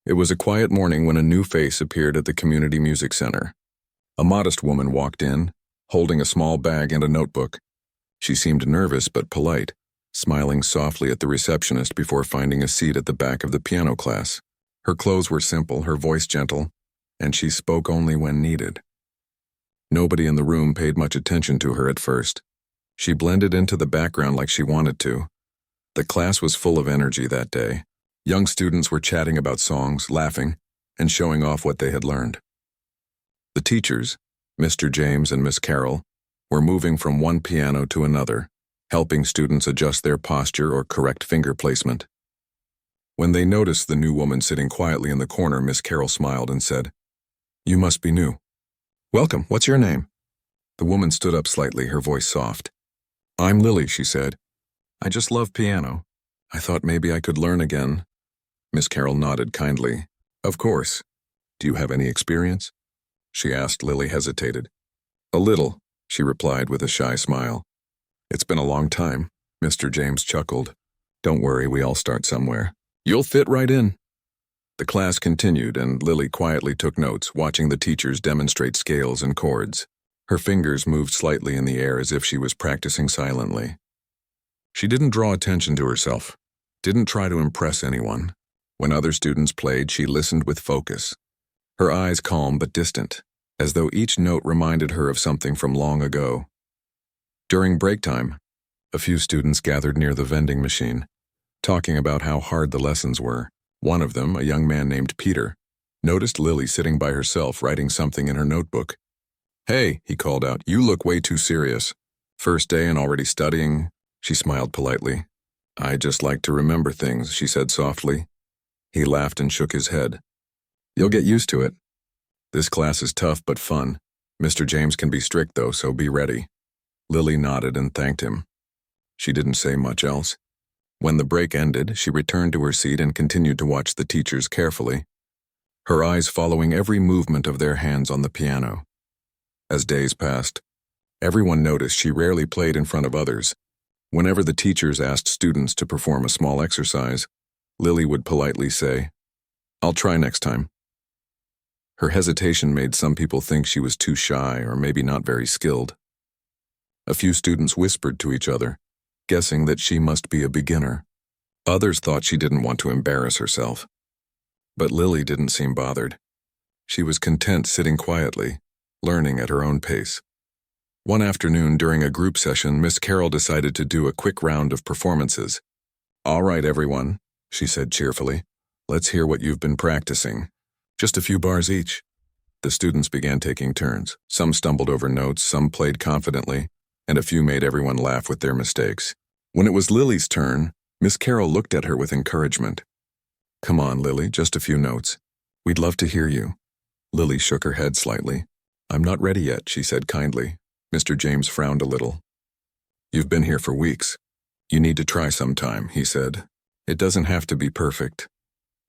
It was a quiet morning when a new face appeared at the community music center. A modest woman walked in, holding a small bag and a notebook. She seemed nervous but polite, smiling softly at the receptionist before finding a seat at the back of the piano class. Her clothes were simple, her voice gentle, and she spoke only when needed. Nobody in the room paid much attention to her at first. She blended into the background like she wanted to. The class was full of energy that day. Young students were chatting about songs, laughing, and showing off what they had learned. The teachers, Mr. James and Miss Carroll, were moving from one piano to another, helping students adjust their posture or correct finger placement. When they noticed the new woman sitting quietly in the corner, Miss Carroll smiled and said, "You must be new. Welcome, what's your name?" The woman stood up slightly, her voice soft. "I'm Lily," she said. "I just love piano. I thought maybe I could learn again." Miss Carroll nodded kindly. "Of course. Do you have any experience?" she asked. Lily hesitated. "A little," she replied with a shy smile. "It's been a long time," Mr. James chuckled. "Don't worry, we all start somewhere. You'll fit right in." The class continued, and Lily quietly took notes, watching the teachers demonstrate scales and chords. Her fingers moved slightly in the air as if she was practicing silently. She didn't draw attention to herself, didn't try to impress anyone. When other students played, she listened with focus, her eyes calm but distant, as though each note reminded her of something from long ago. During break time, a few students gathered near the vending machine, talking about how hard the lessons were. One of them, a young man named Peter, noticed Lily sitting by herself writing something in her notebook. "Hey," he called out, "you look way too serious. First day and already studying?" She smiled politely. "I just like to remember things," she said softly. He laughed and shook his head. "You'll get used to it. This class is tough but fun. Mr. James can be strict though, so be ready." Lily nodded and thanked him. She didn't say much else. When the break ended, she returned to her seat and continued to watch the teachers carefully, her eyes following every movement of their hands on the piano. As days passed, everyone noticed she rarely played in front of others. Whenever the teachers asked students to perform a small exercise, Lily would politely say, "I'll try next time." Her hesitation made some people think she was too shy or maybe not very skilled. A few students whispered to each other, guessing that she must be a beginner. Others thought she didn't want to embarrass herself. But Lily didn't seem bothered. She was content sitting quietly, learning at her own pace. One afternoon during a group session, Miss Carroll decided to do a quick round of performances. "All right, everyone," she said cheerfully. "Let's hear what you've been practicing. Just a few bars each." The students began taking turns. Some stumbled over notes, some played confidently, and a few made everyone laugh with their mistakes. When it was Lily's turn, Miss Carroll looked at her with encouragement. "Come on, Lily, just a few notes. We'd love to hear you." Lily shook her head slightly. "I'm not ready yet," she said kindly. Mr. James frowned a little. "You've been here for weeks. You need to try sometime," he said. "It doesn't have to be perfect."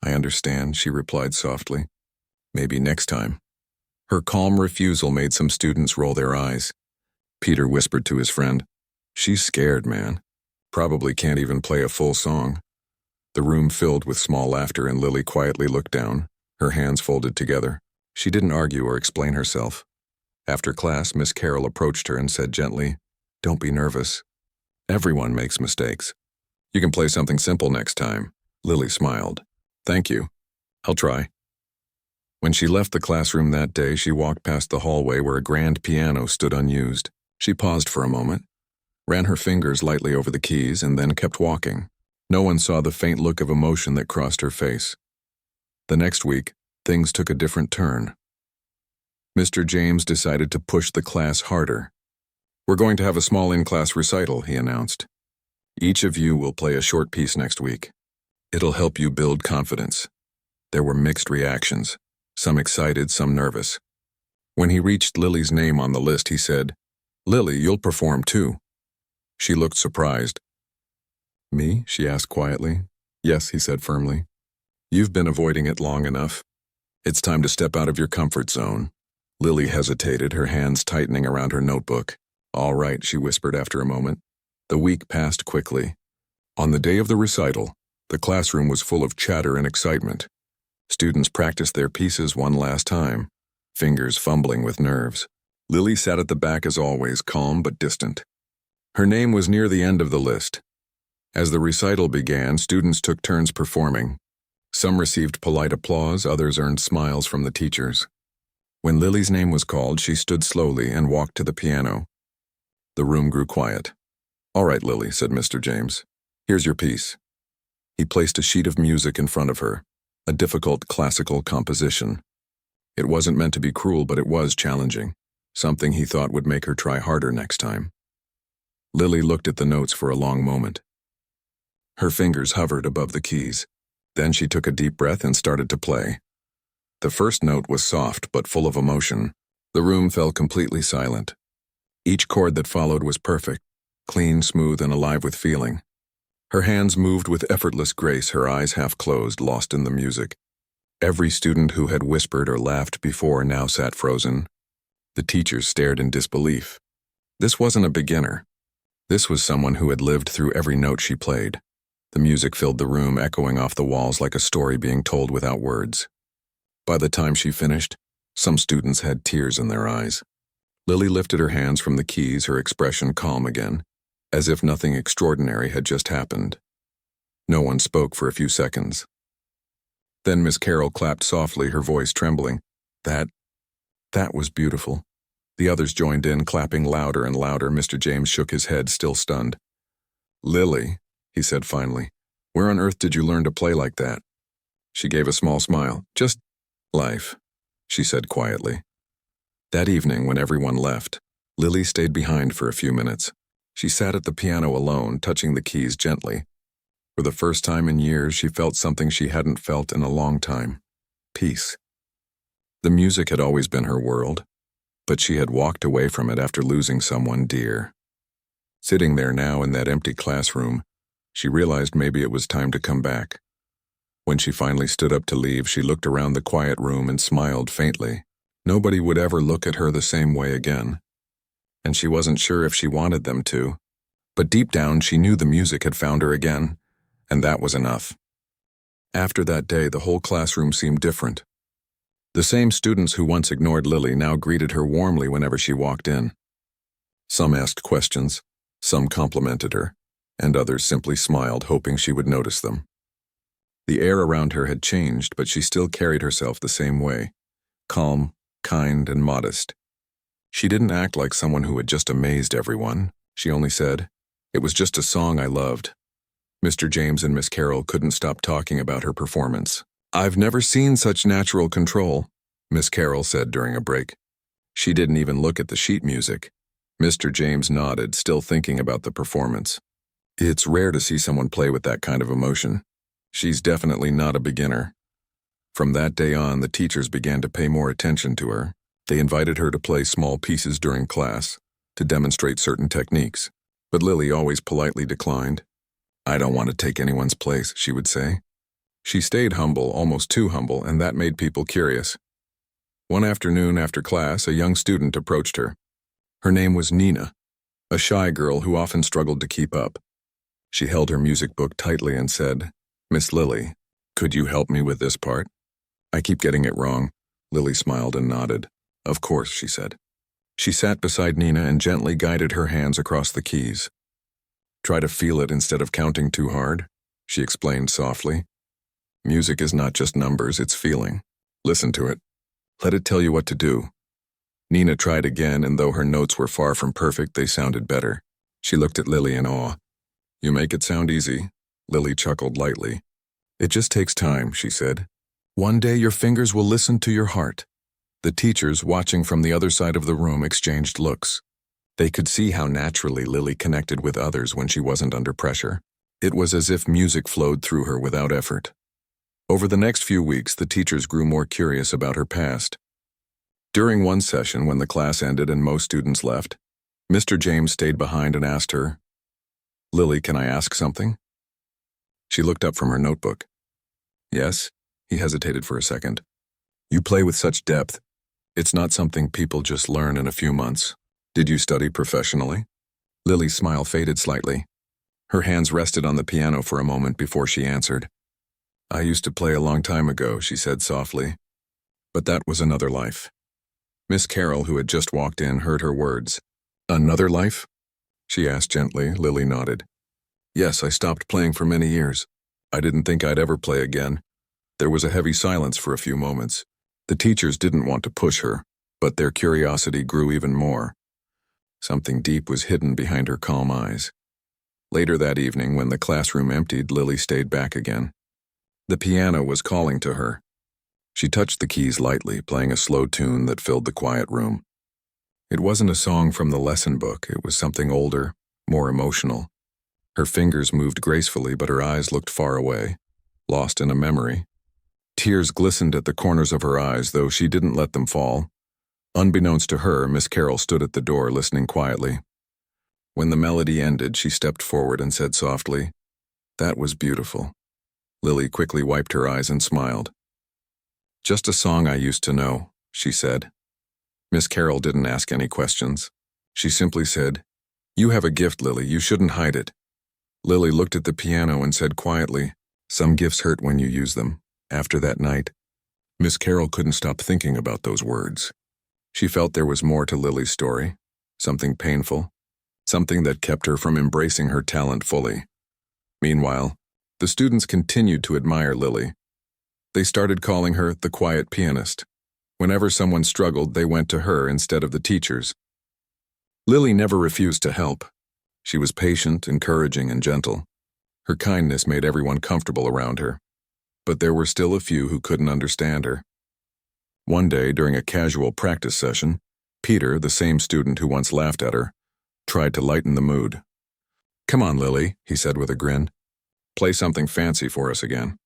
"I understand," she replied softly. "Maybe next time." Her calm refusal made some students roll their eyes. Peter whispered to his friend, "She's scared, man. Probably can't even play a full song." The room filled with small laughter, and Lily quietly looked down, her hands folded together. She didn't argue or explain herself. After class, Miss Carroll approached her and said gently, "Don't be nervous. Everyone makes mistakes. You can play something simple next time." Lily smiled. "Thank you. I'll try." When she left the classroom that day, she walked past the hallway where a grand piano stood unused. She paused for a moment, ran her fingers lightly over the keys, and then kept walking. No one saw the faint look of emotion that crossed her face. The next week, things took a different turn. Mr. James decided to push the class harder. "We're going to have a small in-class recital," he announced. "Each of you will play a short piece next week. It'll help you build confidence." There were mixed reactions, some excited, some nervous. When he reached Lily's name on the list, he said, "Lily, you'll perform too." She looked surprised. "Me?" she asked quietly. "Yes," he said firmly. "You've been avoiding it long enough. It's time to step out of your comfort zone." Lily hesitated, her hands tightening around her notebook. "All right," she whispered after a moment. The week passed quickly. On the day of the recital, the classroom was full of chatter and excitement. Students practiced their pieces one last time, fingers fumbling with nerves. Lily sat at the back as always, calm but distant. Her name was near the end of the list. As the recital began, students took turns performing. Some received polite applause, others earned smiles from the teachers. When Lily's name was called, she stood slowly and walked to the piano. The room grew quiet. "All right, Lily," said Mr. James. "Here's your piece." He placed a sheet of music in front of her, a difficult classical composition. It wasn't meant to be cruel, but it was challenging, something he thought would make her try harder next time. Lily looked at the notes for a long moment. Her fingers hovered above the keys. Then she took a deep breath and started to play. The first note was soft but full of emotion. The room fell completely silent. Each chord that followed was perfect, clean, smooth, and alive with feeling. Her hands moved with effortless grace, her eyes half closed, lost in the music. Every student who had whispered or laughed before now sat frozen. The teachers stared in disbelief. This wasn't a beginner. This was someone who had lived through every note she played. The music filled the room, echoing off the walls like a story being told without words. By the time she finished, some students had tears in their eyes. Lily lifted her hands from the keys, her expression calm again, as if nothing extraordinary had just happened. No one spoke for a few seconds. Then Miss Carroll clapped softly, her voice trembling. That was beautiful." The others joined in, clapping louder and louder. Mr. James shook his head, still stunned. "Lily," he said finally, "where on earth did you learn to play like that?" She gave a small smile. "Just life," she said quietly. That evening, when everyone left, Lily stayed behind for a few minutes. She sat at the piano alone, touching the keys gently. For the first time in years, she felt something she hadn't felt in a long time: peace. The music had always been her world, but she had walked away from it after losing someone dear. Sitting there now in that empty classroom, she realized maybe it was time to come back. When she finally stood up to leave, she looked around the quiet room and smiled faintly. Nobody would ever look at her the same way again, and she wasn't sure if she wanted them to. But deep down, she knew the music had found her again, and that was enough. After that day, the whole classroom seemed different. The same students who once ignored Lily now greeted her warmly whenever she walked in. Some asked questions, some complimented her, and others simply smiled, hoping she would notice them. The air around her had changed, but she still carried herself the same way, calm, kind, and modest. She didn't act like someone who had just amazed everyone. She only said, "It was just a song I loved." Mr. James and Miss Carroll couldn't stop talking about her performance. "I've never seen such natural control," Miss Carroll said during a break. She didn't even look at the sheet music. Mr. James nodded, still thinking about the performance. "It's rare to see someone play with that kind of emotion. She's definitely not a beginner." From that day on, the teachers began to pay more attention to her. They invited her to play small pieces during class, to demonstrate certain techniques. But Lily always politely declined. "I don't want to take anyone's place," she would say. She stayed humble, almost too humble, and that made people curious. One afternoon after class, a young student approached her. Her name was Nenah, a shy girl who often struggled to keep up. She held her music book tightly and said, "Miss Lily, could you help me with this part?" "I keep getting it wrong." Lily smiled and nodded. "Of course," she said. She sat beside Nenah and gently guided her hands across the keys. "Try to feel it instead of counting too hard," she explained softly. "Music is not just numbers, it's feeling. Listen to it. Let it tell you what to do." Nenah tried again, and though her notes were far from perfect, they sounded better. She looked at Lily in awe. "You make it sound easy." Lily chuckled lightly. "It just takes time," she said. "One day your fingers will listen to your heart." The teachers, watching from the other side of the room, exchanged looks. They could see how naturally Lily connected with others when she wasn't under pressure. It was as if music flowed through her without effort. Over the next few weeks, the teachers grew more curious about her past. During one session, when the class ended and most students left, Mr. James stayed behind and asked her, "Lily, can I ask something?" She looked up from her notebook. "Yes?" He hesitated for a second. "You play with such depth. It's not something people just learn in a few months. Did you study professionally?" Lily's smile faded slightly. Her hands rested on the piano for a moment before she answered, I used to play a long time ago, she said softly. But that was another life. Miss Carroll, who had just walked in, heard her words. Another life? She asked gently. Lily nodded. Yes, I stopped playing for many years. I didn't think I'd ever play again. There was a heavy silence for a few moments. The teachers didn't want to push her, but their curiosity grew even more. Something deep was hidden behind her calm eyes. Later that evening, when the classroom emptied, Lily stayed back again. The piano was calling to her. She touched the keys lightly, playing a slow tune that filled the quiet room. It wasn't a song from the lesson book. It was something older, more emotional. Her fingers moved gracefully, but her eyes looked far away, lost in a memory. Tears glistened at the corners of her eyes, though she didn't let them fall. Unbeknownst to her, Miss Carroll stood at the door, listening quietly. When the melody ended, she stepped forward and said softly, "That was beautiful." Lily quickly wiped her eyes and smiled. "Just a song I used to know," she said. Miss Carroll didn't ask any questions. She simply said, "You have a gift, Lily. You shouldn't hide it." Lily looked at the piano and said quietly, "Some gifts hurt when you use them." After that night, Miss Carroll couldn't stop thinking about those words. She felt there was more to Lily's story, something painful, something that kept her from embracing her talent fully. Meanwhile, the students continued to admire Lily. They started calling her the quiet pianist. Whenever someone struggled, they went to her instead of the teachers. Lily never refused to help. She was patient, encouraging, and gentle. Her kindness made everyone comfortable around her. But there were still a few who couldn't understand her. One day, during a casual practice session, Peter, the same student who once laughed at her, tried to lighten the mood. "Come on, Lily," he said with a grin. "Play something fancy for us again.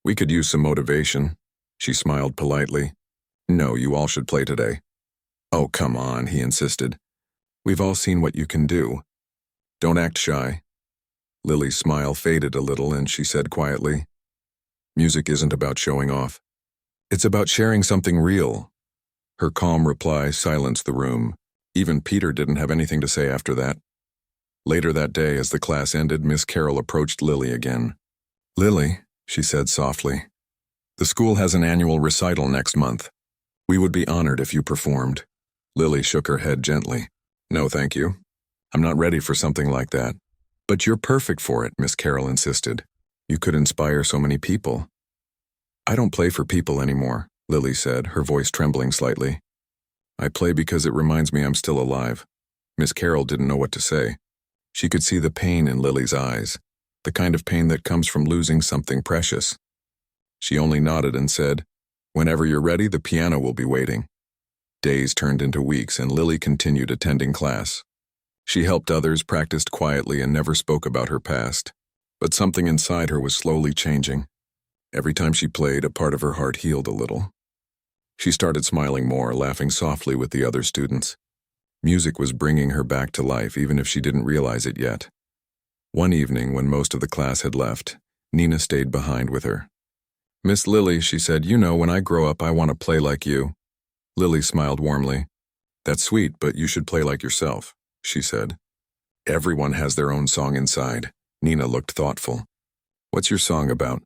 We could use some motivation." She smiled politely. "No, you all should play today." "Oh, come on," he insisted. "We've all seen what you can do. Don't act shy." Lily's smile faded a little and she said quietly, "Music isn't about showing off. It's about sharing something real." Her calm reply silenced the room. Even Peter didn't have anything to say after that. Later that day, as the class ended, Miss Carroll approached Lily again. "Lily," she said softly, "the school has an annual recital next month. We would be honored if you performed." Lily shook her head gently. "No, thank you. I'm not ready for something like that." "But you're perfect for it," Miss Carroll insisted. "You could inspire so many people." "I don't play for people anymore," Lily said, her voice trembling slightly. "I play because it reminds me I'm still alive." Miss Carroll didn't know what to say. She could see the pain in Lily's eyes, the kind of pain that comes from losing something precious. She only nodded and said, "Whenever you're ready, the piano will be waiting." Days turned into weeks, and Lily continued attending class. She helped others, practiced quietly, and never spoke about her past. But something inside her was slowly changing. Every time she played, a part of her heart healed a little. She started smiling more, laughing softly with the other students. Music was bringing her back to life, even if she didn't realize it yet. One evening, when most of the class had left, Nenah stayed behind with her. "Miss Lily," she said, "you know, when I grow up, I want to play like you." Lily smiled warmly. "That's sweet, but you should play like yourself," she said. "Everyone has their own song inside." Nenah looked thoughtful. "What's your song about?"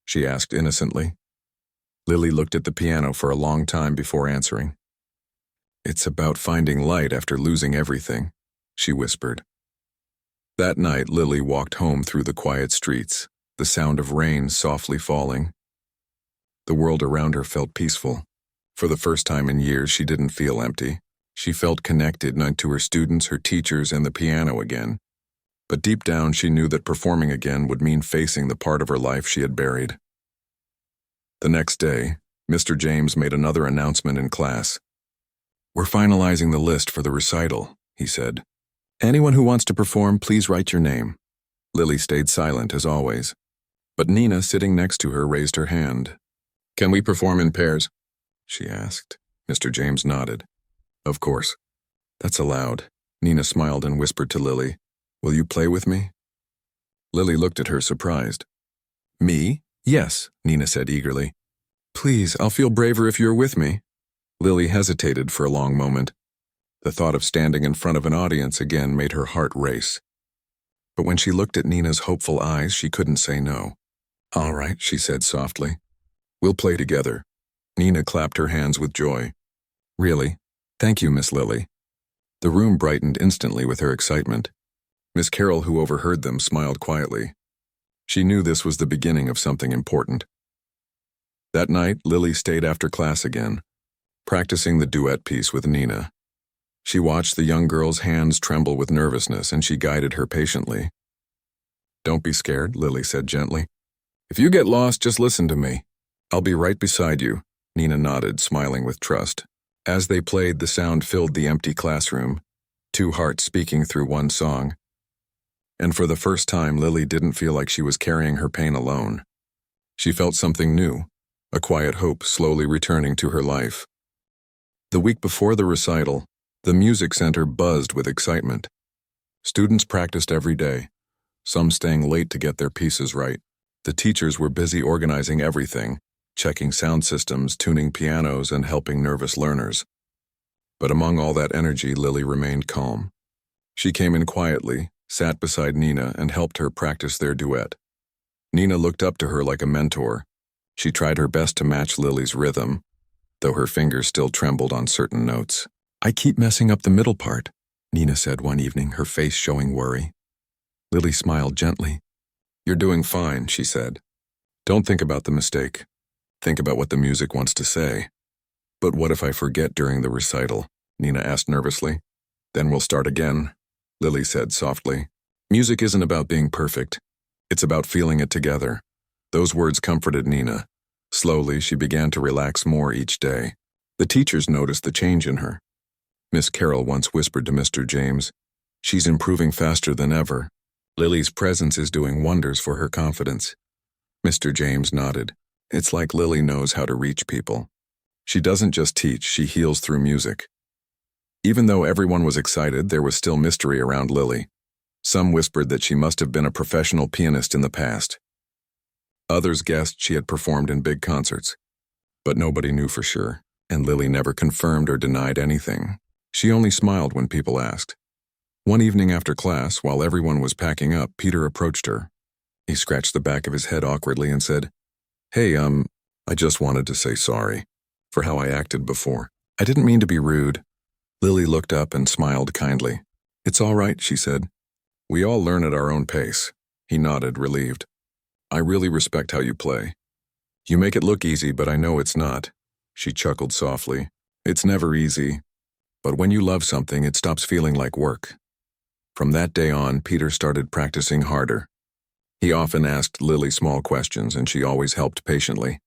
she asked innocently. Lily looked at the piano for a long time before answering. "It's about finding light after losing everything," she whispered. That night, Lily walked home through the quiet streets, the sound of rain softly falling. The world around her felt peaceful. For the first time in years, she didn't feel empty. She felt connected not to her students, her teachers, and the piano again. But deep down, she knew that performing again would mean facing the part of her life she had buried. The next day, Mr. James made another announcement in class. "We're finalizing the list for the recital," he said. "Anyone who wants to perform, please write your name." Lily stayed silent as always. But Nenah, sitting next to her, raised her hand. "Can we perform in pairs?" she asked. Mr. James nodded. "Of course." "That's allowed." Nenah smiled and whispered to Lily, "Will you play with me?" Lily looked at her surprised. "Me? Yes," Nenah said eagerly. "Please, I'll feel braver if you're with me." Lily hesitated for a long moment. The thought of standing in front of an audience again made her heart race. But when she looked at Nenah's hopeful eyes, she couldn't say no. All right, she said softly. We'll play together. Nenah clapped her hands with joy. Really? Thank you, Miss Lily. The room brightened instantly with her excitement. Miss Carroll, who overheard them, smiled quietly. She knew this was the beginning of something important. That night, Lily stayed after class again, practicing the duet piece with Nenah. She watched the young girl's hands tremble with nervousness, and she guided her patiently. Don't be scared, Lily said gently. If you get lost, just listen to me. I'll be right beside you. Nenah nodded, smiling with trust. As they played, the sound filled the empty classroom, two hearts speaking through one song. And for the first time, Lily didn't feel like she was carrying her pain alone. She felt something new, a quiet hope slowly returning to her life. The week before the recital, the music center buzzed with excitement. Students practiced every day, some staying late to get their pieces right. The teachers were busy organizing everything, checking sound systems, tuning pianos, and helping nervous learners. But among all that energy, Lily remained calm. She came in quietly, sat beside Nenah, and helped her practice their duet. Nenah looked up to her like a mentor. She tried her best to match Lily's rhythm, though her fingers still trembled on certain notes. I keep messing up the middle part, Nenah said one evening, her face showing worry. Lily smiled gently. You're doing fine, she said. Don't think about the mistake. Think about what the music wants to say. But what if I forget during the recital? Nenah asked nervously. Then we'll start again, Lily said softly. Music isn't about being perfect. It's about feeling it together. Those words comforted Nenah. Slowly, she began to relax more each day. The teachers noticed the change in her. Miss Carroll once whispered to Mr. James, "She's improving faster than ever. Lily's presence is doing wonders for her confidence." Mr. James nodded. It's like Lily knows how to reach people. She doesn't just teach, she heals through music. Even though everyone was excited, there was still mystery around Lily. Some whispered that she must have been a professional pianist in the past. Others guessed she had performed in big concerts. But nobody knew for sure, and Lily never confirmed or denied anything. She only smiled when people asked. One evening after class, while everyone was packing up, Peter approached her. He scratched the back of his head awkwardly and said, Hey, I just wanted to say sorry for how I acted before. I didn't mean to be rude. Lily looked up and smiled kindly. It's all right, she said. We all learn at our own pace. He nodded, relieved. I really respect how you play. You make it look easy, but I know it's not. She chuckled softly. It's never easy. But when you love something, it stops feeling like work. From that day on, Peter started practicing harder. He often asked Lily small questions, and she always helped patiently.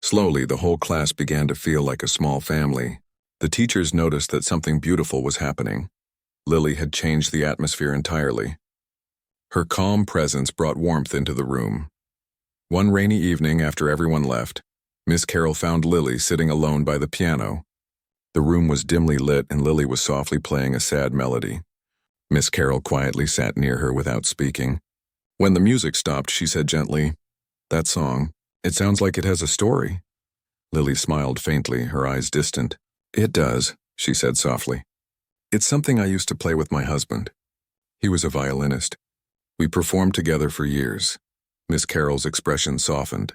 Slowly, the whole class began to feel like a small family. The teachers noticed that something beautiful was happening. Lily had changed the atmosphere entirely. Her calm presence brought warmth into the room. One rainy evening after everyone left, Miss Carroll found Lily sitting alone by the piano. The room was dimly lit and Lily was softly playing a sad melody. Miss Carroll quietly sat near her without speaking. When the music stopped, she said gently, That song, it sounds like it has a story. Lily smiled faintly, her eyes distant. It does, she said softly. It's something I used to play with my husband. He was a violinist. We performed together for years. Miss Carroll's expression softened.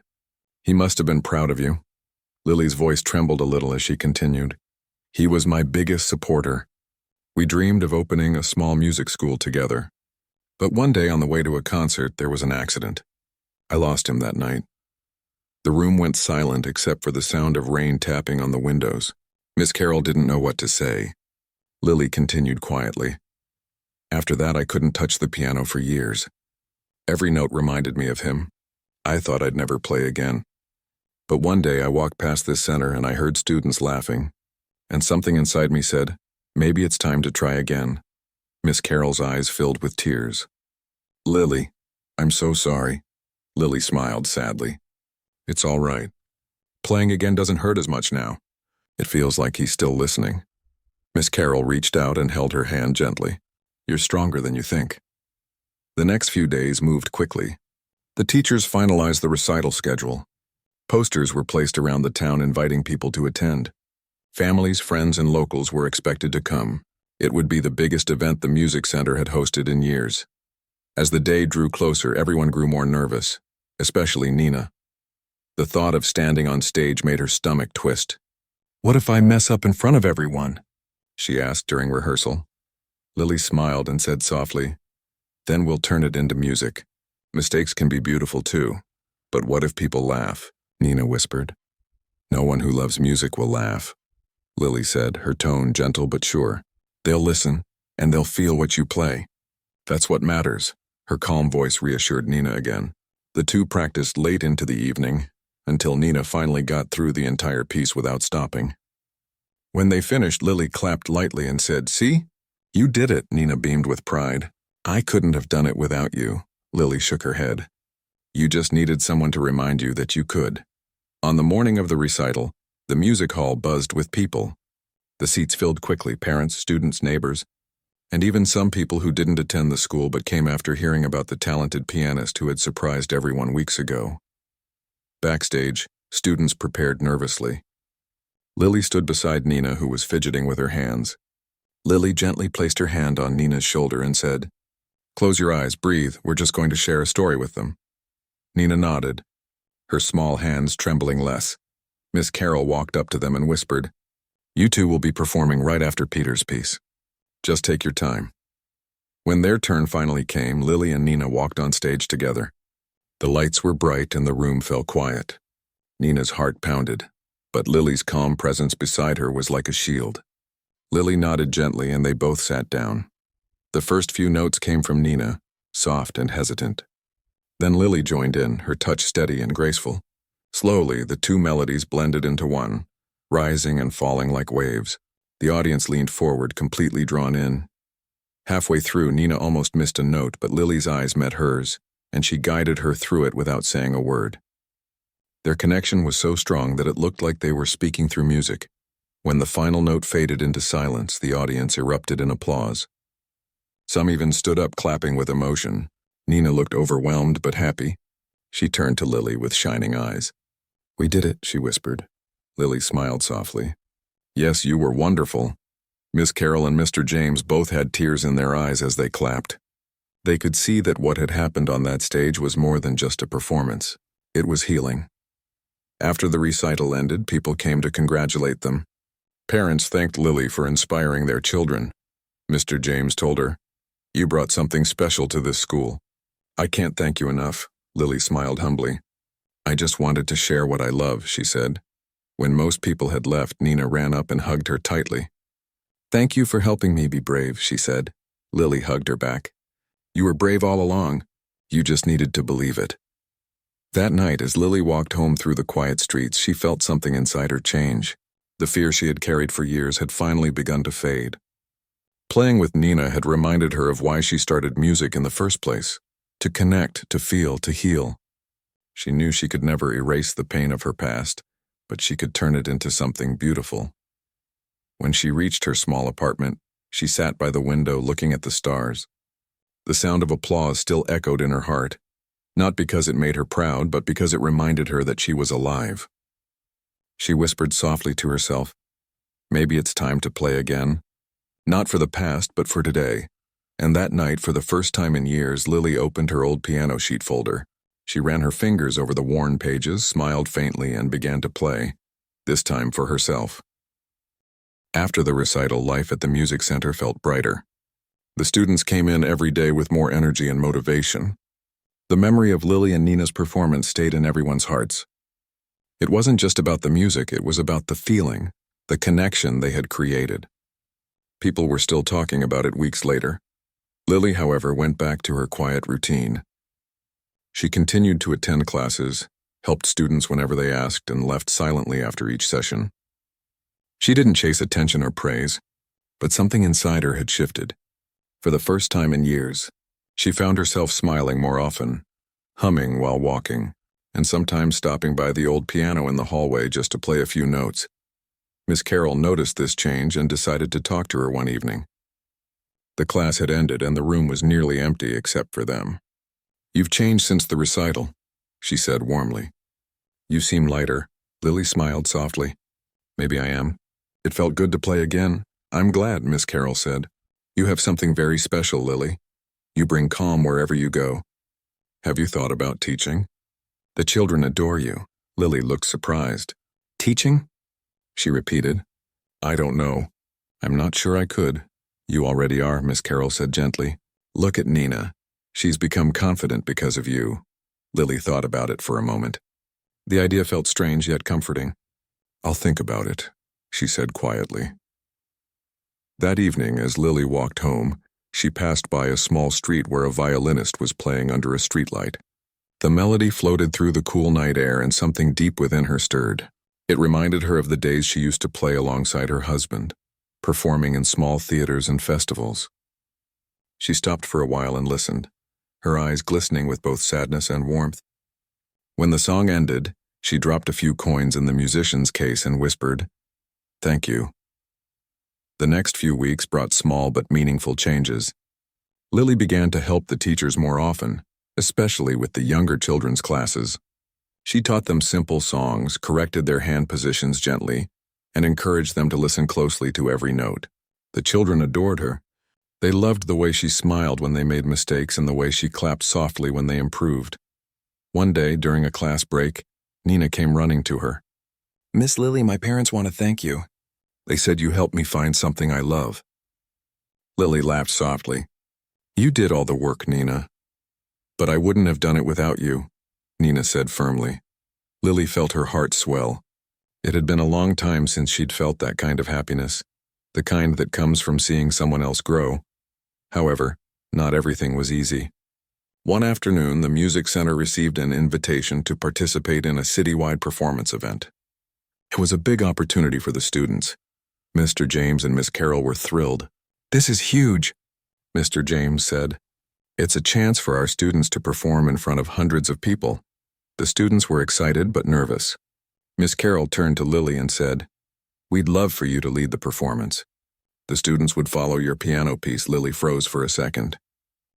He must have been proud of you. Lily's voice trembled a little as she continued. He was my biggest supporter. We dreamed of opening a small music school together. But one day on the way to a concert, there was an accident. I lost him that night. The room went silent except for the sound of rain tapping on the windows. Miss Carroll didn't know what to say. Lily continued quietly. After that, I couldn't touch the piano for years. Every note reminded me of him. I thought I'd never play again. But one day I walked past this center and I heard students laughing. And something inside me said, maybe it's time to try again. Miss Carroll's eyes filled with tears. Lily, I'm so sorry. Lily smiled sadly. It's all right. Playing again doesn't hurt as much now. It feels like he's still listening. Miss Carroll reached out and held her hand gently. You're stronger than you think. The next few days moved quickly. The teachers finalized the recital schedule. Posters were placed around the town inviting people to attend. Families, friends, and locals were expected to come. It would be the biggest event the music center had hosted in years. As the day drew closer, everyone grew more nervous, especially Nenah. The thought of standing on stage made her stomach twist. "What if I mess up in front of everyone?" she asked during rehearsal. Lily smiled and said softly, "Then we'll turn it into music. Mistakes can be beautiful too. But what if people laugh?" Nenah whispered. "No one who loves music will laugh," Lily said, her tone gentle but sure. "They'll listen, and they'll feel what you play. That's what matters," her calm voice reassured Nenah again. The two practiced late into the evening, until Nenah finally got through the entire piece without stopping. When they finished, Lily clapped lightly and said, "See? You did it," Nenah beamed with pride. "I couldn't have done it without you," Lily shook her head. "You just needed someone to remind you that you could." On the morning of the recital, the music hall buzzed with people. The seats filled quickly, parents, students, neighbors, and even some people who didn't attend the school but came after hearing about the talented pianist who had surprised everyone weeks ago. Backstage, students prepared nervously. Lily stood beside Nenah, who was fidgeting with her hands. Lily gently placed her hand on Nenah's shoulder and said, "Close your eyes, breathe, we're just going to share a story with them." Nenah nodded, her small hands trembling less. Miss Carroll walked up to them and whispered, "You two will be performing right after Peter's piece. Just take your time." When their turn finally came, Lily and Nenah walked on stage together. The lights were bright and the room fell quiet. Nenah's heart pounded, but Lily's calm presence beside her was like a shield. Lily nodded gently and they both sat down. The first few notes came from Nenah, soft and hesitant. Then Lily joined in, her touch steady and graceful. Slowly, the two melodies blended into one, rising and falling like waves. The audience leaned forward, completely drawn in. Halfway through, Nenah almost missed a note, but Lily's eyes met hers, and she guided her through it without saying a word. Their connection was so strong that it looked like they were speaking through music. When the final note faded into silence, the audience erupted in applause. Some even stood up, clapping with emotion. Nenah looked overwhelmed but happy. She turned to Lily with shining eyes. "We did it," she whispered. Lily smiled softly. "Yes, you were wonderful." Miss Carroll and Mr. James both had tears in their eyes as they clapped. They could see that what had happened on that stage was more than just a performance. It was healing. After the recital ended, people came to congratulate them. Parents thanked Lily for inspiring their children. Mr. James told her, "You brought something special to this school." "I can't thank you enough," Lily smiled humbly. "I just wanted to share what I love," she said. When most people had left, Nenah ran up and hugged her tightly. "Thank you for helping me be brave," she said. Lily hugged her back. "You were brave all along. You just needed to believe it." That night, as Lily walked home through the quiet streets, she felt something inside her change. The fear she had carried for years had finally begun to fade. Playing with Nenah had reminded her of why she started music in the first place: to connect, to feel, to heal. She knew she could never erase the pain of her past, but she could turn it into something beautiful. When she reached her small apartment, she sat by the window looking at the stars. The sound of applause still echoed in her heart, not because it made her proud, but because it reminded her that she was alive. She whispered softly to herself, "Maybe it's time to play again. Not for the past, but for today." And that night, for the first time in years, Lily opened her old piano sheet folder. She ran her fingers over the worn pages, smiled faintly, and began to play, this time for herself. After the recital, life at the music center felt brighter. The students came in every day with more energy and motivation. The memory of Lily and Nenah's performance stayed in everyone's hearts. It wasn't just about the music, it was about the feeling, the connection they had created. People were still talking about it weeks later. Lily, however, went back to her quiet routine. She continued to attend classes, helped students whenever they asked, and left silently after each session. She didn't chase attention or praise, but something inside her had shifted. For the first time in years, she found herself smiling more often, humming while walking, and sometimes stopping by the old piano in the hallway just to play a few notes. Miss Carroll noticed this change and decided to talk to her one evening. The class had ended and the room was nearly empty except for them. "You've changed since the recital," she said warmly. "You seem lighter." Lily smiled softly. "Maybe I am. It felt good to play again." "I'm glad," Miss Carroll said. "You have something very special, Lily. You bring calm wherever you go. Have you thought about teaching?" The children adore you. Lily looked surprised. Teaching? She repeated. I don't know. I'm not sure I could. You already are, Miss Carroll said gently. Look at Nenah. She's become confident because of you. Lily thought about it for a moment. The idea felt strange yet comforting. I'll think about it, she said quietly. That evening, as Lily walked home, she passed by a small street where a violinist was playing under a streetlight. The melody floated through the cool night air and something deep within her stirred. It reminded her of the days she used to play alongside her husband, performing in small theaters and festivals. She stopped for a while and listened, her eyes glistening with both sadness and warmth. When the song ended, she dropped a few coins in the musician's case and whispered, "Thank you." The next few weeks brought small but meaningful changes. Lily began to help the teachers more often, especially with the younger children's classes. She taught them simple songs, corrected their hand positions gently, and encouraged them to listen closely to every note. The children adored her. They loved the way she smiled when they made mistakes and the way she clapped softly when they improved. One day, during a class break, Nenah came running to her. Miss Lily, my parents want to thank you. They said you helped me find something I love. Lily laughed softly. You did all the work, Nenah. But I wouldn't have done it without you, Nenah said firmly. Lily felt her heart swell. It had been a long time since she'd felt that kind of happiness, the kind that comes from seeing someone else grow. However, not everything was easy. One afternoon, the music center received an invitation to participate in a citywide performance event. It was a big opportunity for the students. Mr. James and Miss Carroll were thrilled. This is huge, Mr. James said. It's a chance for our students to perform in front of hundreds of people. The students were excited but nervous. Miss Carroll turned to Lily and said, We'd love for you to lead the performance. The students would follow your piano piece. Lily froze for a second.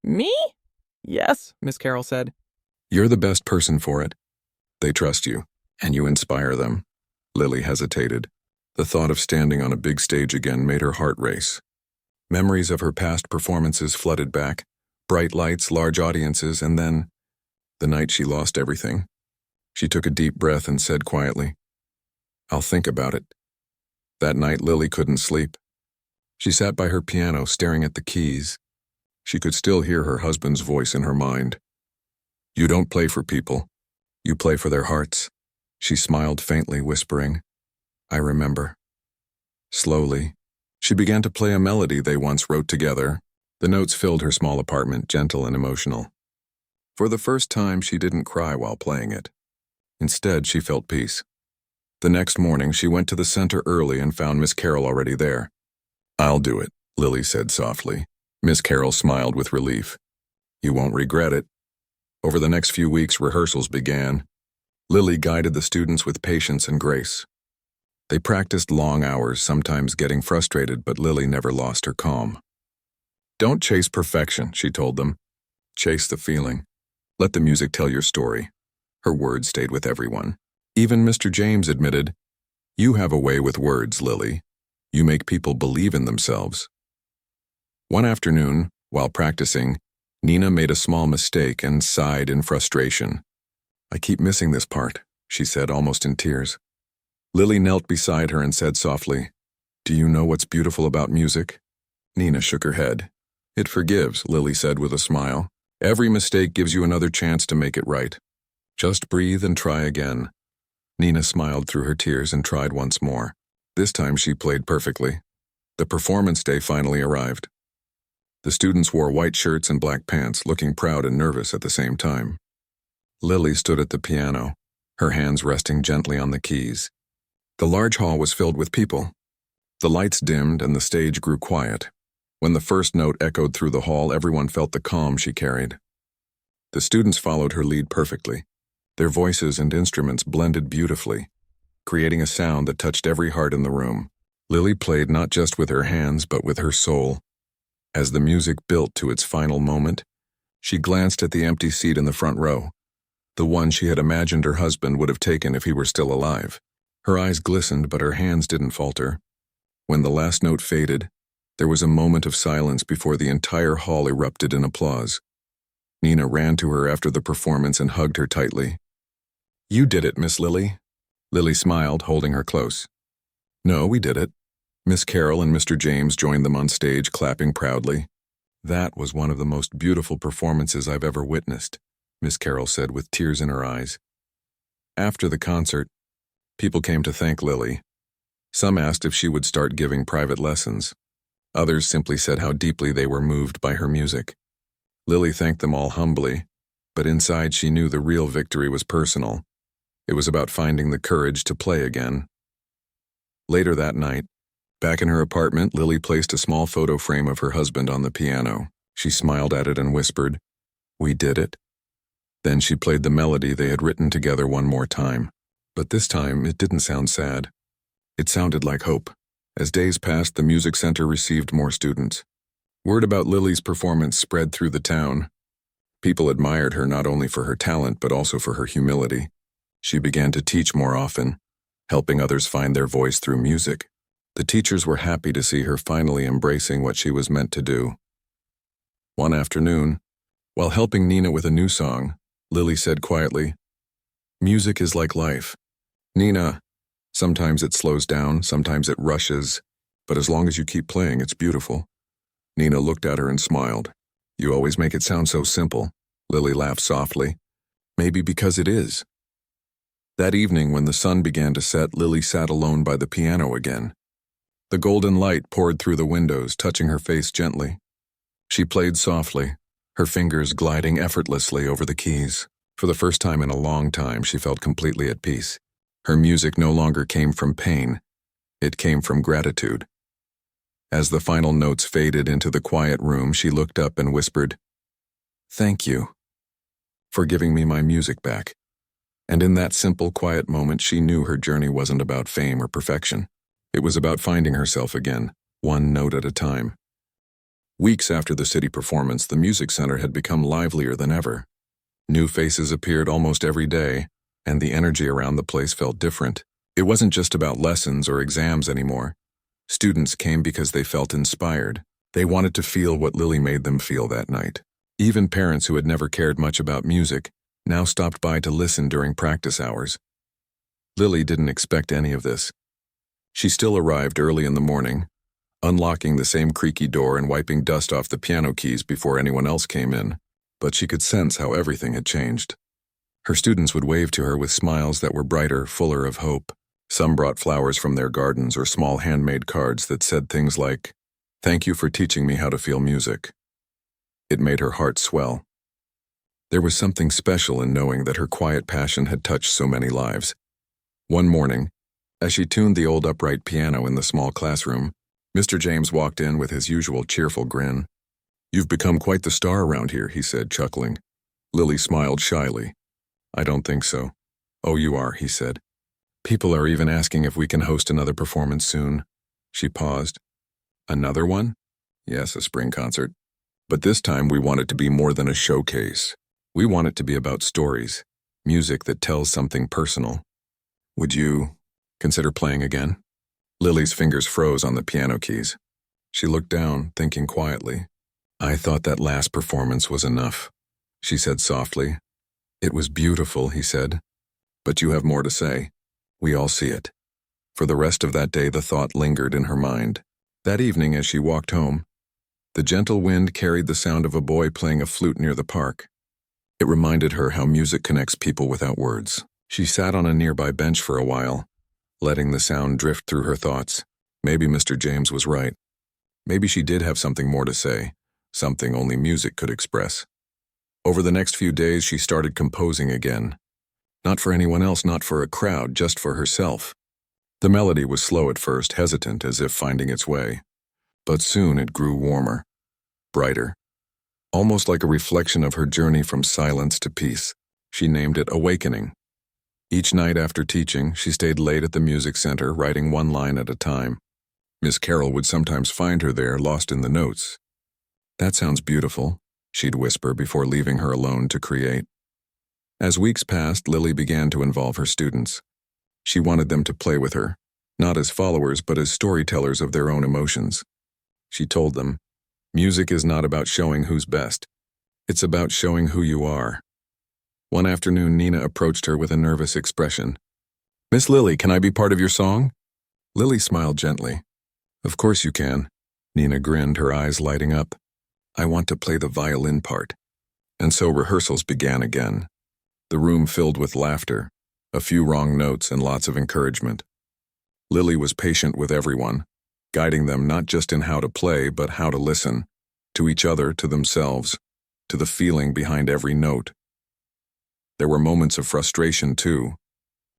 Me? Yes, Miss Carroll said. You're the best person for it. They trust you, and you inspire them. Lily hesitated. The thought of standing on a big stage again made her heart race. Memories of her past performances flooded back, bright lights, large audiences, and then the night she lost everything. She took a deep breath and said quietly, I'll think about it. That night, Lily couldn't sleep. She sat by her piano, staring at the keys. She could still hear her husband's voice in her mind. You don't play for people. You play for their hearts. She smiled faintly, whispering, I remember. Slowly, she began to play a melody they once wrote together. The notes filled her small apartment, gentle and emotional. For the first time, she didn't cry while playing it. Instead, she felt peace. The next morning, she went to the center early and found Miss Carroll already there. I'll do it, Lily said softly. Miss Carroll smiled with relief. You won't regret it. Over the next few weeks, rehearsals began. Lily guided the students with patience and grace. They practiced long hours, sometimes getting frustrated, but Lily never lost her calm. Don't chase perfection, she told them. Chase the feeling. Let the music tell your story. Her words stayed with everyone. Even Mr. James admitted, You have a way with words, Lily. You make people believe in themselves. One afternoon, while practicing, Nenah made a small mistake and sighed in frustration. I keep missing this part, she said, almost in tears. Lily knelt beside her and said softly, Do you know what's beautiful about music? Nenah shook her head. It forgives, Lily said with a smile. Every mistake gives you another chance to make it right. Just breathe and try again. Nenah smiled through her tears and tried once more. This time she played perfectly. The performance day finally arrived. The students wore white shirts and black pants, looking proud and nervous at the same time. Lily stood at the piano, her hands resting gently on the keys. The large hall was filled with people. The lights dimmed and the stage grew quiet. When the first note echoed through the hall, everyone felt the calm she carried. The students followed her lead perfectly. Their voices and instruments blended beautifully, creating a sound that touched every heart in the room. Lily played not just with her hands, but with her soul. As the music built to its final moment, she glanced at the empty seat in the front row, the one she had imagined her husband would have taken if he were still alive. Her eyes glistened, but her hands didn't falter. When the last note faded, there was a moment of silence before the entire hall erupted in applause. Nenah ran to her after the performance and hugged her tightly. You did it, Miss Lily. Lily smiled, holding her close. No, we did it. Miss Carol and Mr. James joined them on stage, clapping proudly. That was one of the most beautiful performances I've ever witnessed, Miss Carol said with tears in her eyes. After the concert, people came to thank Lily. Some asked if she would start giving private lessons. Others simply said how deeply they were moved by her music. Lily thanked them all humbly, but inside she knew the real victory was personal. It was about finding the courage to play again. Later that night, back in her apartment, Lily placed a small photo frame of her husband on the piano. She smiled at it and whispered, "We did it." Then she played the melody they had written together one more time. But this time, it didn't sound sad. It sounded like hope. As days passed, the music center received more students. Word about Lily's performance spread through the town. People admired her not only for her talent but also for her humility. She began to teach more often, helping others find their voice through music. The teachers were happy to see her finally embracing what she was meant to do. One afternoon, while helping Nenah with a new song, Lily said quietly, "Music is like life. Nenah, sometimes it slows down, sometimes it rushes, but as long as you keep playing, it's beautiful." Nenah looked at her and smiled. "You always make it sound so simple." Lily laughed softly. "Maybe because it is." That evening, when the sun began to set, Lily sat alone by the piano again. The golden light poured through the windows, touching her face gently. She played softly, her fingers gliding effortlessly over the keys. For the first time in a long time, she felt completely at peace. Her music no longer came from pain. It came from gratitude. As the final notes faded into the quiet room, she looked up and whispered, "Thank you for giving me my music back." And in that simple, quiet moment, she knew her journey wasn't about fame or perfection. It was about finding herself again, one note at a time. Weeks after the city performance, the music center had become livelier than ever. New faces appeared almost every day, and the energy around the place felt different. It wasn't just about lessons or exams anymore. Students came because they felt inspired. They wanted to feel what Lily made them feel that night. Even parents who had never cared much about music now stopped by to listen during practice hours. Lily didn't expect any of this. She still arrived early in the morning, unlocking the same creaky door and wiping dust off the piano keys before anyone else came in, but she could sense how everything had changed. Her students would wave to her with smiles that were brighter, fuller of hope. Some brought flowers from their gardens or small handmade cards that said things like, "Thank you for teaching me how to feel music." It made her heart swell. There was something special in knowing that her quiet passion had touched so many lives. One morning, as she tuned the old upright piano in the small classroom, Mr. James walked in with his usual cheerful grin. "You've become quite the star around here," he said, chuckling. Lily smiled shyly. "I don't think so." "Oh, you are," he said. "People are even asking if we can host another performance soon." She paused. "Another one?" "Yes, a spring concert. But this time we want it to be more than a showcase. We want it to be about stories, music that tells something personal. Would you consider playing again?" Lily's fingers froze on the piano keys. She looked down, thinking quietly. "I thought that last performance was enough," she said softly. "It was beautiful," he said. "But you have more to say. We all see it." For the rest of that day, the thought lingered in her mind. That evening, as she walked home, the gentle wind carried the sound of a boy playing a flute near the park. It reminded her how music connects people without words. She sat on a nearby bench for a while, letting the sound drift through her thoughts. Maybe Mr. James was right. Maybe she did have something more to say, something only music could express. Over the next few days, she started composing again. Not for anyone else, not for a crowd, just for herself. The melody was slow at first, hesitant, as if finding its way. But soon it grew warmer, brighter, almost like a reflection of her journey from silence to peace. She named it Awakening. Each night after teaching, she stayed late at the music center, writing one line at a time. Miss Carol would sometimes find her there, lost in the notes. "That sounds beautiful," she'd whisper before leaving her alone to create. As weeks passed, Lily began to involve her students. She wanted them to play with her, not as followers but as storytellers of their own emotions. She told them, "Music is not about showing who's best. It's about showing who you are." One afternoon, Nenah approached her with a nervous expression. "Miss Lily, can I be part of your song?" Lily smiled gently. "Of course you can." Nenah grinned, her eyes lighting up. "I want to play the violin part." And so rehearsals began again. The room filled with laughter, a few wrong notes, and lots of encouragement. Lily was patient with everyone, guiding them not just in how to play, but how to listen, to each other, to themselves, to the feeling behind every note. There were moments of frustration, too.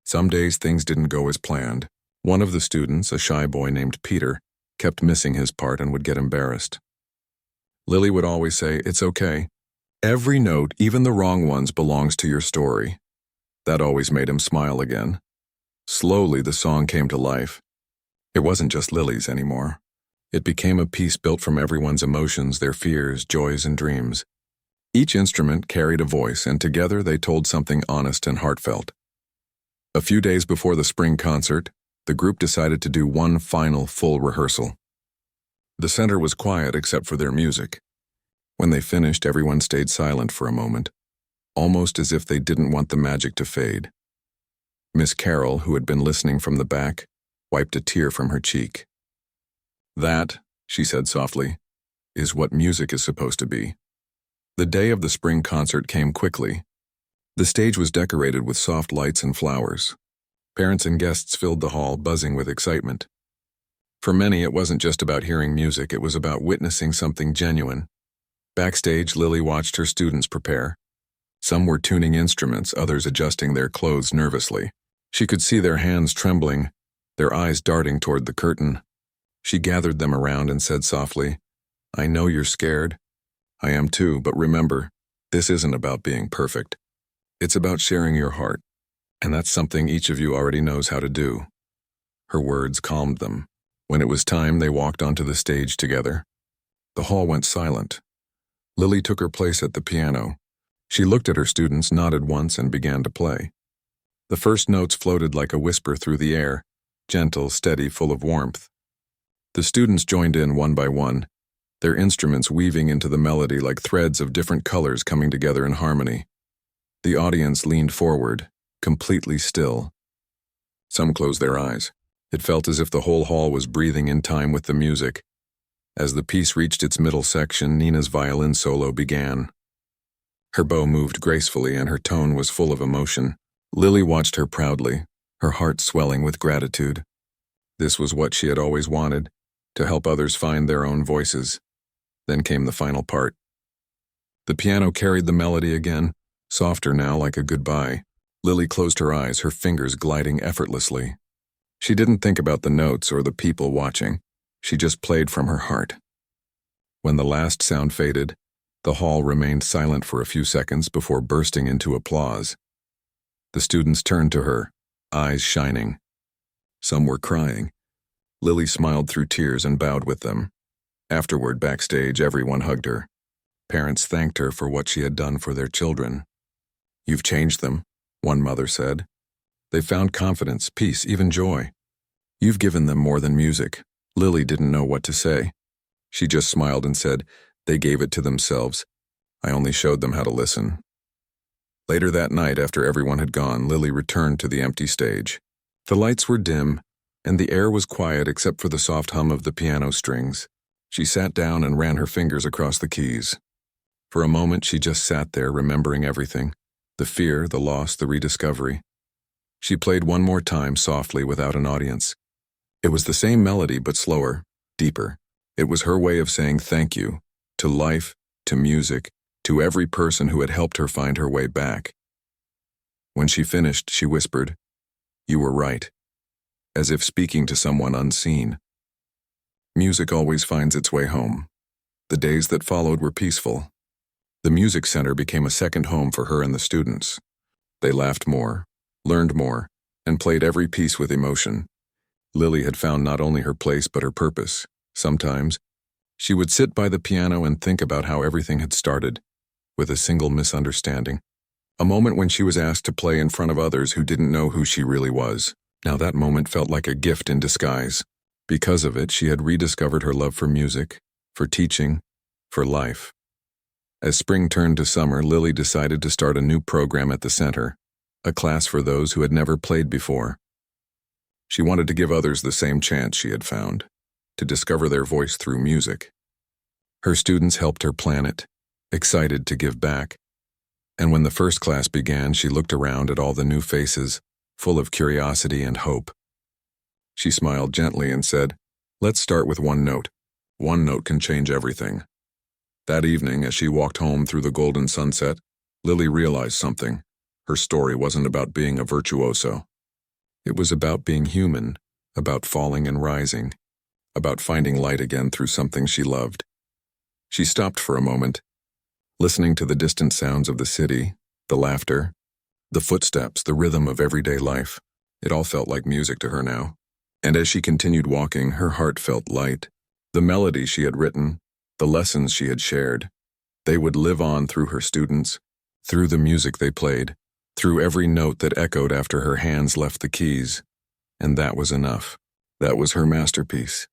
Some days things didn't go as planned. One of the students, a shy boy named Peter, kept missing his part and would get embarrassed. Lily would always say, "It's okay. Every note, even the wrong ones, belongs to your story." That always made him smile again. Slowly, the song came to life. It wasn't just Lily's anymore. It became a piece built from everyone's emotions, their fears, joys, and dreams. Each instrument carried a voice, and together they told something honest and heartfelt. A few days before the spring concert, the group decided to do one final full rehearsal. The center was quiet except for their music. When they finished, everyone stayed silent for a moment, almost as if they didn't want the magic to fade. Miss Carroll, who had been listening from the back, wiped a tear from her cheek. "That," she said softly, "is what music is supposed to be." The day of the spring concert came quickly. The stage was decorated with soft lights and flowers. Parents and guests filled the hall, buzzing with excitement. For many, it wasn't just about hearing music, it was about witnessing something genuine. Backstage, Lily watched her students prepare. Some were tuning instruments, others adjusting their clothes nervously. She could see their hands trembling, their eyes darting toward the curtain. She gathered them around and said softly, "I know you're scared. I am too, but remember, this isn't about being perfect. It's about sharing your heart, and that's something each of you already knows how to do." Her words calmed them. When it was time, they walked onto the stage together. The hall went silent. Lily took her place at the piano. She looked at her students, nodded once, and began to play. The first notes floated like a whisper through the air, gentle, steady, full of warmth. The students joined in one by one, their instruments weaving into the melody like threads of different colors coming together in harmony. The audience leaned forward, completely still. Some closed their eyes. It felt as if the whole hall was breathing in time with the music. As the piece reached its middle section, Nenah's violin solo began. Her bow moved gracefully and her tone was full of emotion. Lily watched her proudly, her heart swelling with gratitude. This was what she had always wanted, to help others find their own voices. Then came the final part. The piano carried the melody again, softer now, like a goodbye. Lily closed her eyes, her fingers gliding effortlessly. She didn't think about the notes or the people watching. She just played from her heart. When the last sound faded, the hall remained silent for a few seconds before bursting into applause. The students turned to her, eyes shining. Some were crying. Lily smiled through tears and bowed with them. Afterward, backstage, everyone hugged her. Parents thanked her for what she had done for their children. "You've changed them," one mother said. "They found confidence, peace, even joy. You've given them more than music." Lily didn't know what to say. She just smiled and said, "They gave it to themselves. I only showed them how to listen." Later that night, after everyone had gone, Lily returned to the empty stage. The lights were dim, and the air was quiet except for the soft hum of the piano strings. She sat down and ran her fingers across the keys. For a moment, she just sat there, remembering everything. The fear, the loss, the rediscovery. She played one more time, softly, without an audience. It was the same melody, but slower, deeper. It was her way of saying thank you, to life, to music, to every person who had helped her find her way back. When she finished, she whispered, "You were right," as if speaking to someone unseen. Music always finds its way home. The days that followed were peaceful. The music center became a second home for her and the students. They laughed more, learned more, and played every piece with emotion. Lily had found not only her place but her purpose. Sometimes, she would sit by the piano and think about how everything had started, with a single misunderstanding. A moment when she was asked to play in front of others who didn't know who she really was. Now that moment felt like a gift in disguise. Because of it, she had rediscovered her love for music, for teaching, for life. As spring turned to summer, Lily decided to start a new program at the center, a class for those who had never played before. She wanted to give others the same chance she had found, to discover their voice through music. Her students helped her plan it, excited to give back. And when the first class began, she looked around at all the new faces, full of curiosity and hope. She smiled gently and said, "Let's start with one note. One note can change everything." That evening, as she walked home through the golden sunset, Lily realized something. Her story wasn't about being a virtuoso. It was about being human, about falling and rising, about finding light again through something she loved. She stopped for a moment, listening to the distant sounds of the city, the laughter, the footsteps, the rhythm of everyday life. It all felt like music to her now. And as she continued walking, her heart felt light. The melodies she had written, the lessons she had shared, they would live on through her students, through the music they played, through every note that echoed after her hands left the keys. And that was enough. That was her masterpiece.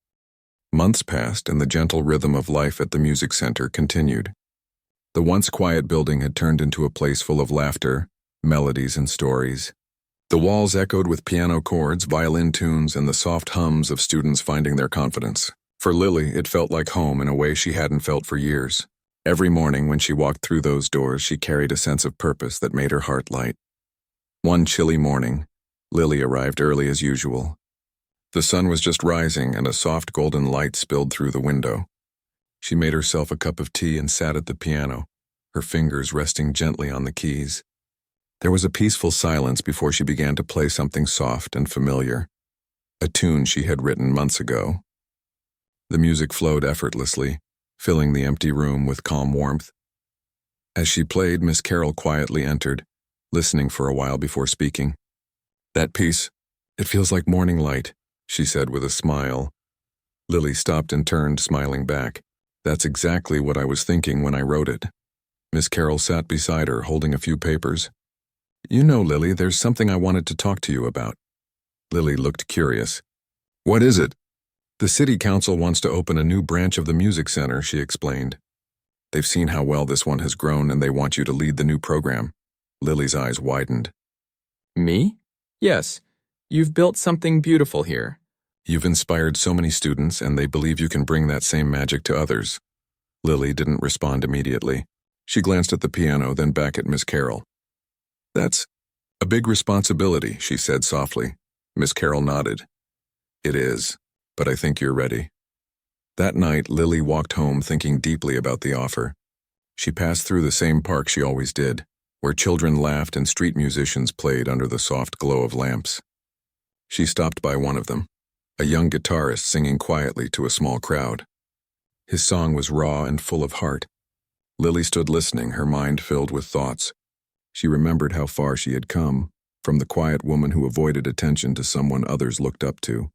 Months passed, and the gentle rhythm of life at the music center continued. The once quiet building had turned into a place full of laughter, melodies, and stories. The walls echoed with piano chords, violin tunes, and the soft hums of students finding their confidence. For Lily, it felt like home in a way she hadn't felt for years. Every morning when she walked through those doors, she carried a sense of purpose that made her heart light. One chilly morning, Lily arrived early as usual. The sun was just rising, and a soft golden light spilled through the window. She made herself a cup of tea and sat at the piano, her fingers resting gently on the keys. There was a peaceful silence before she began to play something soft and familiar, a tune she had written months ago. The music flowed effortlessly, filling the empty room with calm warmth. As she played, Miss Carroll quietly entered, listening for a while before speaking. "That piece, it feels like morning light," she said with a smile. Lily stopped and turned, smiling back. "That's exactly what I was thinking when I wrote it." Miss Carroll sat beside her, holding a few papers. "You know, Lily, there's something I wanted to talk to you about." Lily looked curious. "What is it?" "The city council wants to open a new branch of the music center," she explained. "They've seen how well this one has grown, and they want you to lead the new program." Lily's eyes widened. Me? Yes. You've built something beautiful here. "You've inspired so many students, and they believe you can bring that same magic to others." Lily didn't respond immediately. She glanced at the piano, then back at Miss Carroll. "That's a big responsibility," she said softly. Miss Carroll nodded. "It is, but I think you're ready." That night, Lily walked home thinking deeply about the offer. She passed through the same park she always did, where children laughed and street musicians played under the soft glow of lamps. She stopped by one of them, a young guitarist singing quietly to a small crowd. His song was raw and full of heart. Lily stood listening, her mind filled with thoughts. She remembered how far she had come, from the quiet woman who avoided attention to someone others looked up to.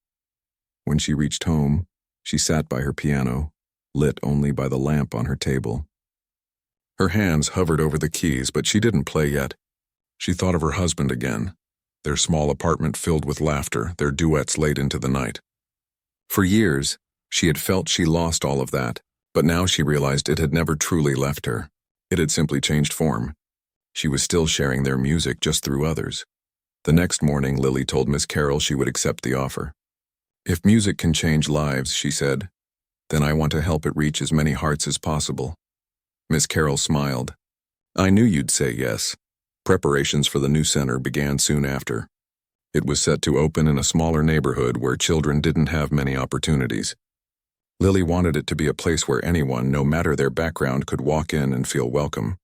When she reached home, she sat by her piano, lit only by the lamp on her table. Her hands hovered over the keys, but she didn't play yet. She thought of her husband again, their small apartment filled with laughter, their duets late into the night. For years, she had felt she lost all of that, but now she realized it had never truly left her. It had simply changed form. She was still sharing their music, just through others. The next morning, Lily told Miss Carroll she would accept the offer. "If music can change lives," she said, "then I want to help it reach as many hearts as possible." Miss Carroll smiled. "I knew you'd say yes." Preparations for the new center began soon after. It was set to open in a smaller neighborhood where children didn't have many opportunities. Lily wanted it to be a place where anyone, no matter their background, could walk in and feel welcome.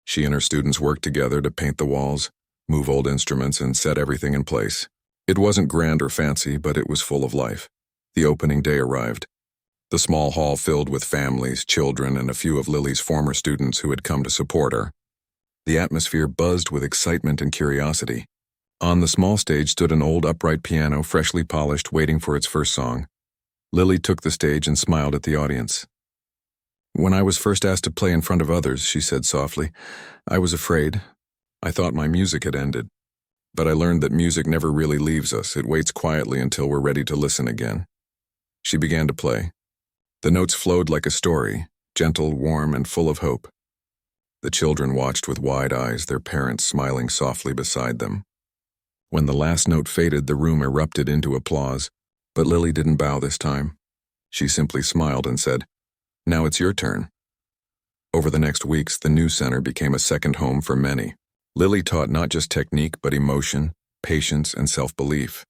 She and her students worked together to paint the walls, move old instruments, and set everything in place. It wasn't grand or fancy, but it was full of life. The opening day arrived. The small hall filled with families, children, and a few of Lily's former students who had come to support her. The atmosphere buzzed with excitement and curiosity. On the small stage stood an old upright piano, freshly polished, waiting for its first song. Lily took the stage and smiled at the audience. "When I was first asked to play in front of others," she said softly, "I was afraid. I thought my music had ended. But I learned that music never really leaves us. It waits quietly until we're ready to listen again." She began to play. The notes flowed like a story, gentle, warm, and full of hope. The children watched with wide eyes, their parents smiling softly beside them. When the last note faded, the room erupted into applause, but Lily didn't bow this time. She simply smiled and said, "Now it's your turn." Over the next weeks, the new center became a second home for many. Lily taught not just technique, but emotion, patience, and self-belief.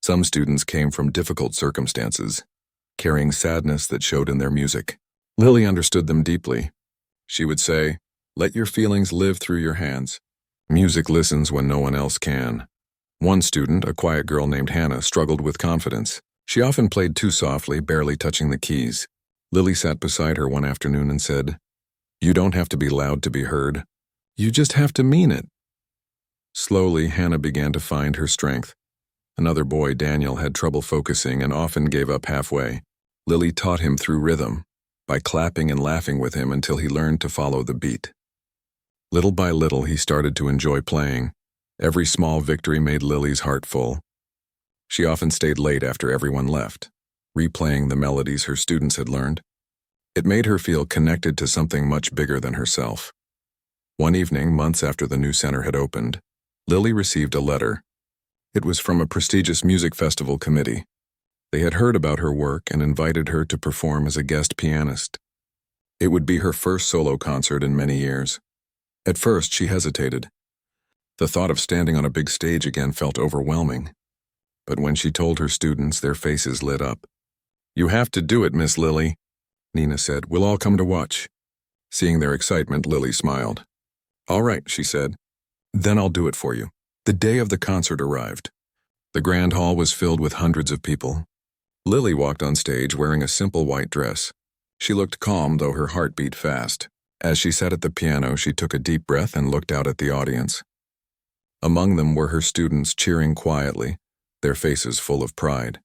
Some students came from difficult circumstances, carrying sadness that showed in their music. Lily understood them deeply. She would say, "Let your feelings live through your hands. Music listens when no one else can." One student, a quiet girl named Hannah, struggled with confidence. She often played too softly, barely touching the keys. Lily sat beside her one afternoon and said, "You don't have to be loud to be heard. You just have to mean it." Slowly, Hannah began to find her strength. Another boy, Daniel, had trouble focusing and often gave up halfway. Lily taught him through rhythm, by clapping and laughing with him until he learned to follow the beat. Little by little, he started to enjoy playing. Every small victory made Lily's heart full. She often stayed late after everyone left, replaying the melodies her students had learned. It made her feel connected to something much bigger than herself. One evening, months after the new center had opened, Lily received a letter. It was from a prestigious music festival committee. They had heard about her work and invited her to perform as a guest pianist. It would be her first solo concert in many years. At first, she hesitated. The thought of standing on a big stage again felt overwhelming. But when she told her students, their faces lit up. "You have to do it, Miss Lily," Nenah said. "We'll all come to watch." Seeing their excitement, Lily smiled. "All right," she said. "Then I'll do it for you." The day of the concert arrived. The grand hall was filled with hundreds of people. Lily walked on stage wearing a simple white dress. She looked calm, though her heart beat fast. As she sat at the piano, she took a deep breath and looked out at the audience. Among them were her students cheering quietly, their faces full of pride.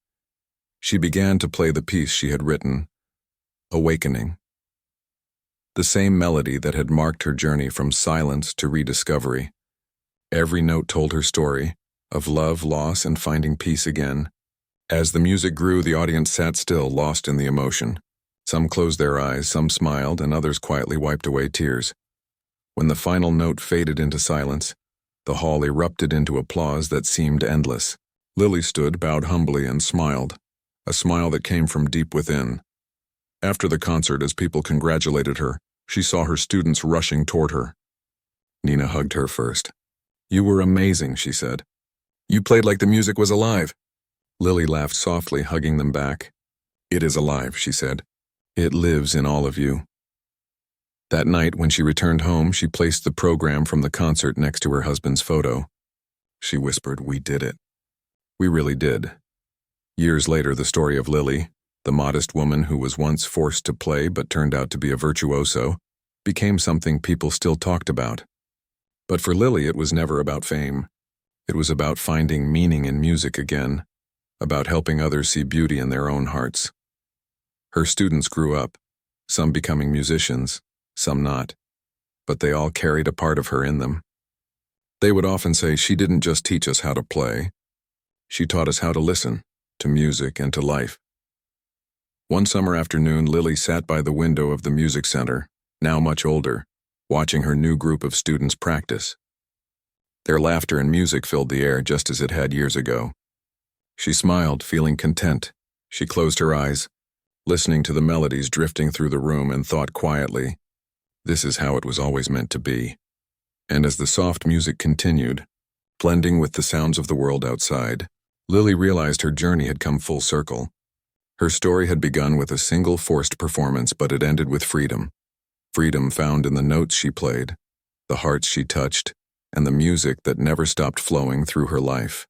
She began to play the piece she had written, Awakening. The same melody that had marked her journey from silence to rediscovery. Every note told her story, of love, loss, and finding peace again. As the music grew, the audience sat still, lost in the emotion. Some closed their eyes, some smiled, and others quietly wiped away tears. When the final note faded into silence, the hall erupted into applause that seemed endless. Lily stood, bowed humbly, and smiled, a smile that came from deep within. After the concert, as people congratulated her, she saw her students rushing toward her. Nenah hugged her first. "You were amazing," she said. "You played like the music was alive." Lily laughed softly, hugging them back. "It is alive," she said. "It lives in all of you." That night, when she returned home, she placed the program from the concert next to her husband's photo. She whispered, "We did it." We really did. Years later, the story of Lily, the modest woman who was once forced to play but turned out to be a virtuoso, became something people still talked about. But for Lily, it was never about fame. It was about finding meaning in music again, about helping others see beauty in their own hearts. Her students grew up, some becoming musicians, some not, but they all carried a part of her in them. They would often say, "She didn't just teach us how to play. She taught us how to listen, to music and to life." One summer afternoon, Lily sat by the window of the music center, now much older, watching her new group of students practice. Their laughter and music filled the air just as it had years ago. She smiled, feeling content. She closed her eyes, listening to the melodies drifting through the room, and thought quietly, "This is how it was always meant to be." And as the soft music continued, blending with the sounds of the world outside, Lily realized her journey had come full circle. Her story had begun with a single forced performance, but it ended with freedom. Freedom found in the notes she played, the hearts she touched, and the music that never stopped flowing through her life.